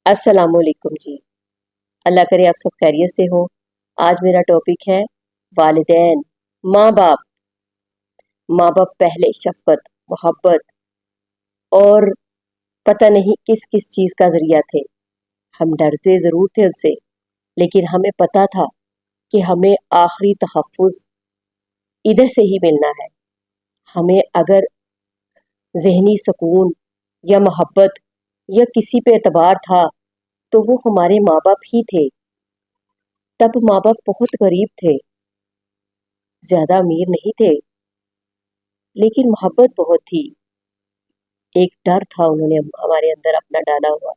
अस्सलाम वालेकुम जी। अल्लाह करे आप सब खैरियत से हो। आज मेरा टॉपिक है वालिदैन, माँ बाप। माँ बाप पहले शफकत, मोहब्बत और पता नहीं किस किस चीज़ का ज़रिया थे। हम डरते ज़रूर थे उनसे, लेकिन हमें पता था कि हमें आखिरी तहफ़्फ़ुज़ इधर से ही मिलना है। हमें अगर ज़हनी सुकून या मोहब्बत या किसी पे एतबार था तो वो हमारे माँ बाप ही थे। तब माँ बाप बहुत गरीब थे, ज़्यादा अमीर नहीं थे, लेकिन मोहब्बत बहुत थी। एक डर था उन्होंने हमारे अंदर अपना डाला हुआ,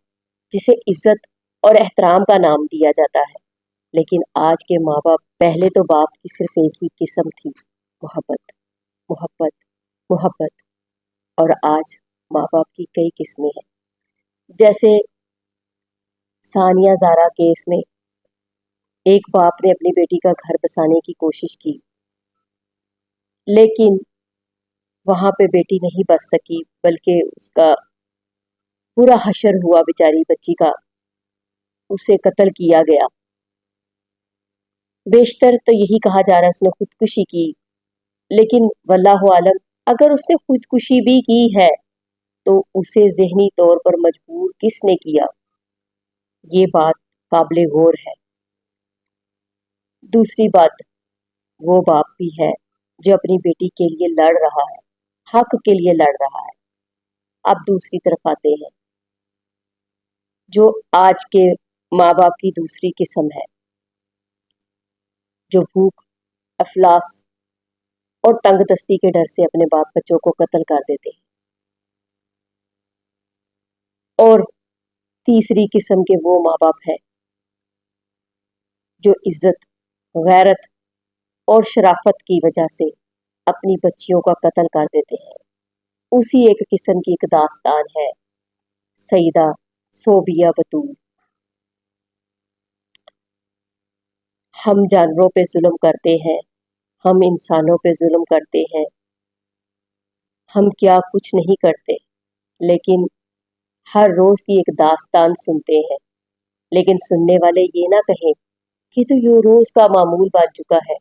जिसे इज्जत और एहतराम का नाम दिया जाता है। लेकिन आज के माँ बाप, पहले तो बाप की सिर्फ एक ही किस्म थी, मोहब्बत, मोहब्बत, मोहब्बत। और आज माँ बाप की कई किस्में हैं। जैसे सानिया ज़ारा केस में एक बाप ने अपनी बेटी का घर बसाने की कोशिश की, लेकिन वहाँ पे बेटी नहीं बस सकी, बल्कि उसका पूरा हशर हुआ बेचारी बच्ची का, उसे कत्ल किया गया। बेशतर तो यही कहा जा रहा है उसने खुदकुशी की, लेकिन वल्लाहु आलम, अगर उसने खुदकुशी भी की है तो उसे ज़हनी तौर पर मजबूर किसने किया, ये बात काबिल गौर है। दूसरी बात, वो बाप भी है जो अपनी बेटी के लिए लड़ रहा है, हक के लिए लड़ रहा है। अब दूसरी तरफ आते हैं, जो आज के माँ बाप की दूसरी किस्म है, जो भूख, अफलास और तंगदस्ती के डर से अपने बाप बच्चों को कत्ल कर देते हैं। और तीसरी किस्म के वो माँ बाप हैं जो इज्जत, गैरत और शराफत की वजह से अपनी बच्चियों का कत्ल कर देते हैं। उसी एक किस्म की एक दास्तान है सईदा सोबिया बतूल। हम जानवरों पे जुल्म करते हैं, हम इंसानों पे जुल्म करते हैं, हम क्या कुछ नहीं करते, लेकिन हर रोज़ की एक दास्तान सुनते हैं। लेकिन सुनने वाले ये ना कहें कि तो ये रोज़ का मामूल बन चुका है,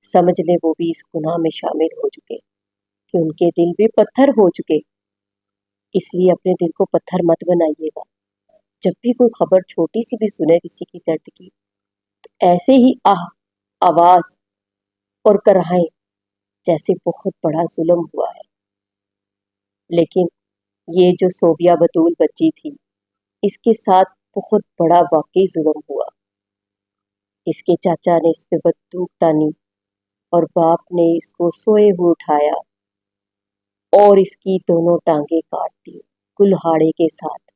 समझ ले वो भी इस गुनाह में शामिल हो चुके, कि उनके दिल भी पत्थर हो चुके। इसलिए अपने दिल को पत्थर मत बनाइएगा। जब भी कोई खबर छोटी सी भी सुने किसी की दर्द की, तो ऐसे ही आवाज़ और कराहें जैसे बहुत बड़ा जुल्म हुआ है। लेकिन ये जो सोबिया बतूल बच्ची थी, इसके साथ बहुत बड़ा वाकई जुल्म हुआ। इसके चाचा ने इस पे बंदूक तानी और बाप ने इसको सोए हुए उठाया और इसकी दोनों टांगे काट दी कुल्हाड़े के साथ।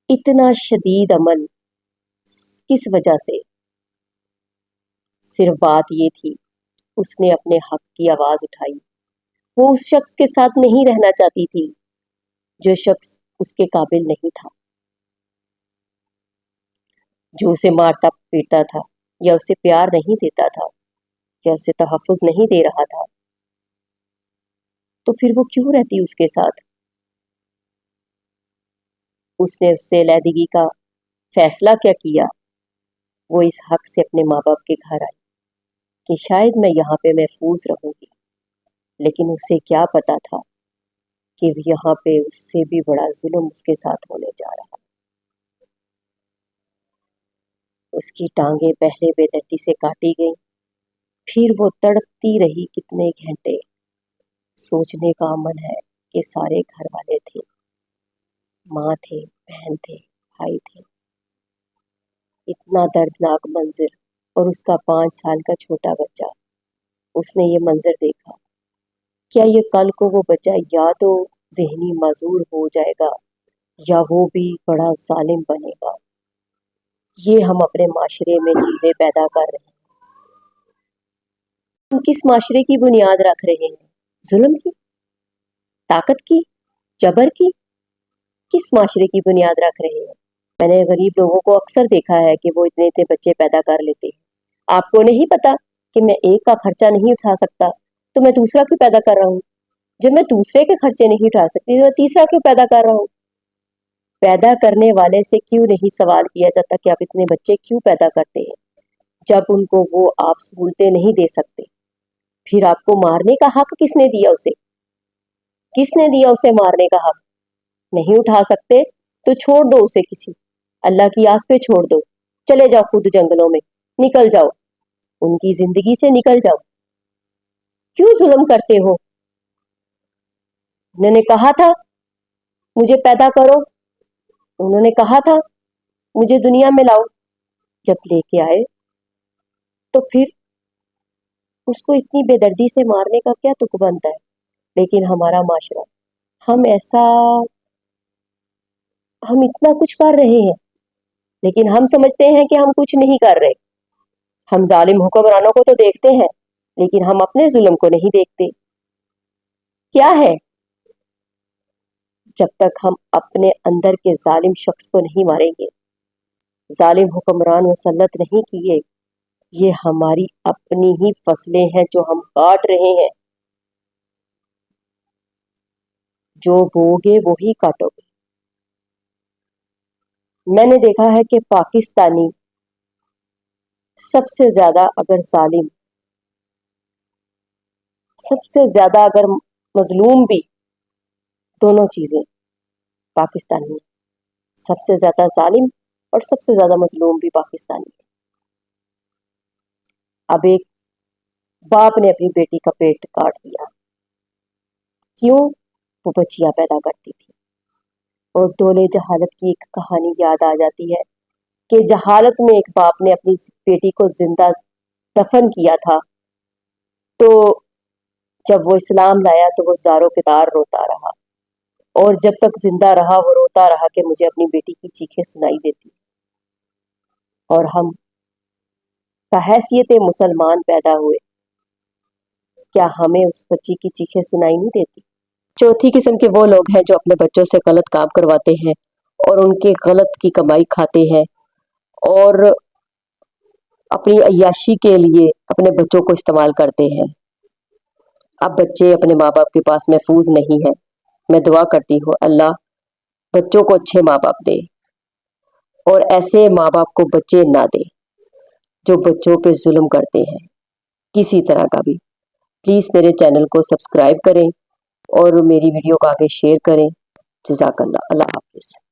इतना शदीद अमल किस वजह से? सिर्फ बात ये थी, उसने अपने हक की आवाज़ उठाई। वो उस शख्स के साथ नहीं रहना चाहती थी जो शख्स उसके काबिल नहीं था, जो उसे मारता पीटता था, या उसे प्यार नहीं देता था, या उसे तहफ़्फ़ुज़ नहीं दे रहा था। तो फिर वो क्यों रहती उसके साथ? उसने उससे अलहदगी का फैसला क्या किया? वो इस हक से अपने माँ बाप के घर आई कि शायद मैं यहाँ पे महफूज रहूंगी। लेकिन उसे क्या पता था कि यहाँ पे उससे भी बड़ा जुल्म उसके साथ होने जा रहा है। उसकी टांगे पहले बेदर्दी से काटी गई, फिर वो तड़पती रही कितने घंटे। सोचने का मन है कि सारे घर वाले थे, माँ थे, बहन थे, भाई थे। इतना दर्दनाक मंजर, और उसका 5 साल का छोटा बच्चा। उसने ये मंजर देखा। क्या ये कल को वो बच्चा या तो ज़हनी माज़ूर हो जाएगा, या वो भी बड़ा ज़ालिम बनेगा? ये हम अपने माशरे में चीज़ें पैदा कर रहे हैं। हम किस माशरे की बुनियाद रख रहे हैं? जुल्म की, ताकत की, जबर की? किस माशरे की बुनियाद रख रहे हैं? मैंने गरीब लोगों को अक्सर देखा है कि वो इतने इतने बच्चे पैदा कर लेते हैं। आपको नहीं पता कि मैं एक का खर्चा नहीं उठा सकता तो मैं दूसरा क्यों पैदा कर रहा हूँ? जब मैं दूसरे के खर्चे नहीं उठा सकती तो मैं तीसरा क्यों पैदा कर रहा हूँ? پیدا کرنے والے سے کیوں نہیں سوال کیا جاتا کہ آپ اتنے بچے کیوں پیدا کرتے ہیں جب ان کو وہ آپ سہولتیں نہیں دے سکتے؟ پھر آپ کو مارنے کا حق کس نے دیا اسے؟ کس نے دیا اسے مارنے کا حق؟ نہیں اٹھا سکتے تو چھوڑ دو اسے، کسی اللہ کی آس پہ چھوڑ دو، چلے جاؤ خود جنگلوں میں، نکل جاؤ، ان کی زندگی سے نکل جاؤ۔ کیوں ظلم کرتے ہو؟ انہوں نے کہا تھا مجھے پیدا کرو، انہوں نے کہا تھا مجھے دنیا میں لاؤ، جب لے کے آئے تو پھر اس کو اتنی بے دردی سے مارنے کا کیا تک بنتا ہے؟ لیکن ہمارا معاشرہ، ہم اتنا کچھ کر رہے ہیں لیکن ہم سمجھتے ہیں کہ ہم کچھ نہیں کر رہے۔ ہم ظالم حکمرانوں کو تو دیکھتے ہیں لیکن ہم اپنے ظلم کو نہیں دیکھتے۔ کیا ہے؟ جب تک ہم اپنے اندر کے ظالم شخص کو نہیں ماریں گے، ظالم حکمران مسلط نہیں کیے، یہ ہماری اپنی ہی فصلیں ہیں جو ہم کاٹ رہے ہیں۔ جو بوگے وہی کاٹو گے۔ میں نے دیکھا ہے کہ پاکستانی سب سے زیادہ اگر ظالم، سب سے زیادہ اگر مظلوم بھی، دونوں چیزیں پاکستانی ہیں۔ سب سے زیادہ ظالم اور سب سے زیادہ مظلوم بھی پاکستانی ہے۔ اب ایک باپ نے اپنی بیٹی کا پیٹ کاٹ دیا، کیوں؟ وہ بچیاں پیدا کرتی تھی، اور دولے جہالت کی ایک کہانی یاد آ جاتی ہے کہ جہالت میں ایک باپ نے اپنی بیٹی کو زندہ دفن کیا تھا، تو جب وہ اسلام لایا تو وہ زاروں کے دار روتا رہا، اور جب تک زندہ رہا وہ روتا رہا کہ مجھے اپنی بیٹی کی چیخیں سنائی دیتی، اور ہم بحیثیت مسلمان پیدا ہوئے، کیا ہمیں اس بچی کی چیخیں سنائی نہیں دیتی؟ چوتھی قسم کے وہ لوگ ہیں جو اپنے بچوں سے غلط کام کرواتے ہیں اور ان کے غلط کی کمائی کھاتے ہیں، اور اپنی عیاشی کے لیے اپنے بچوں کو استعمال کرتے ہیں۔ اب بچے اپنے ماں باپ کے پاس محفوظ نہیں ہیں۔ میں دعا کرتی ہوں اللہ بچوں کو اچھے ماں باپ دے، اور ایسے ماں باپ کو بچے نہ دے جو بچوں پہ ظلم کرتے ہیں کسی طرح کا بھی۔ پلیز میرے چینل کو سبسکرائب کریں اور میری ویڈیو کو آگے شیئر کریں۔ جزاک اللہ۔ اللہ حافظ۔